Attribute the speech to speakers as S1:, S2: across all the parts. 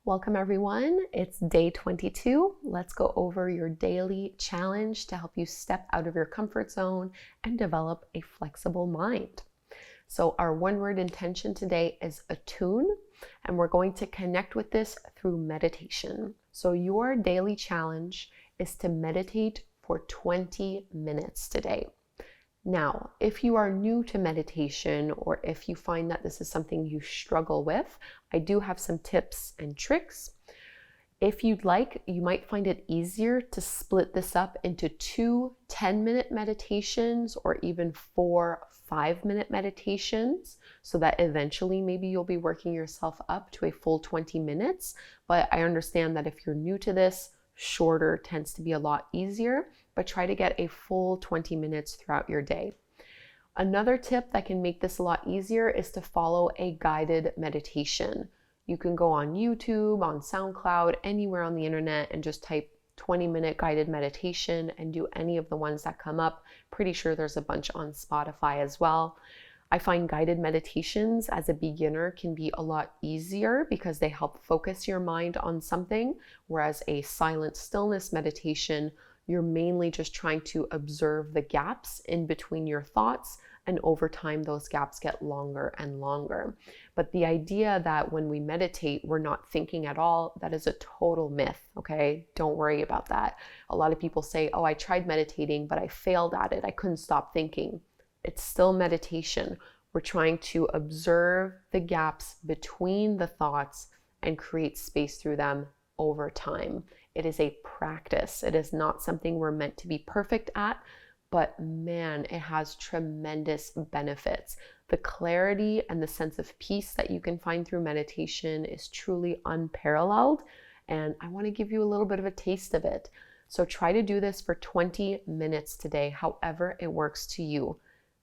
S1: Welcome everyone. It's day 22. Let's go over your daily challenge to help you step out of your comfort zone and develop a flexible mind. So our one-word intention today is attune, and we're going to connect with this through meditation. So your daily challenge is to meditate for 20 minutes today. Now, if you are new to meditation or if you find that this is something you struggle with, I do have some tips and tricks. If you'd like, you might find it easier to split this up into 2 10-minute meditations or even 4 5-minute meditations, so that eventually maybe you'll be working yourself up to a full 20 minutes. But I understand that if you're new to this, shorter tends to be a lot easier, but try to get a full 20 minutes throughout your day. Another tip that can make this a lot easier is to follow a guided meditation. You can go on YouTube, on Soundcloud, anywhere on the internet and just type 20-minute guided meditation and do any of the ones that come up. Pretty sure there's a bunch on Spotify as well. I find guided meditations as a beginner can be a lot easier because they help focus your mind on something, whereas a silent stillness meditation, you're mainly just trying to observe the gaps in between your thoughts, and over time those gaps get longer and longer. But the idea that when we meditate we're not thinking at all, that is a total myth, okay? Don't worry about that. A lot of people say, oh, I tried meditating but I failed at it, I couldn't stop thinking. It's still meditation. We're trying to observe the gaps between the thoughts and create space through them over time. It is a practice. It is not something we're meant to be perfect at, but man, it has tremendous benefits. The clarity and the sense of peace that you can find through meditation is truly unparalleled, and I want to give you a little bit of a taste of it. So try to do this for 20 minutes today, however it works to you.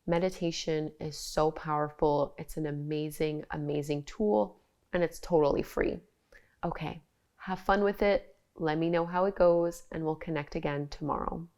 S1: Meditation is so powerful. It's an amazing, amazing tool, and it's totally free. Okay, have fun with it. Let me know how it goes, and we'll connect again tomorrow.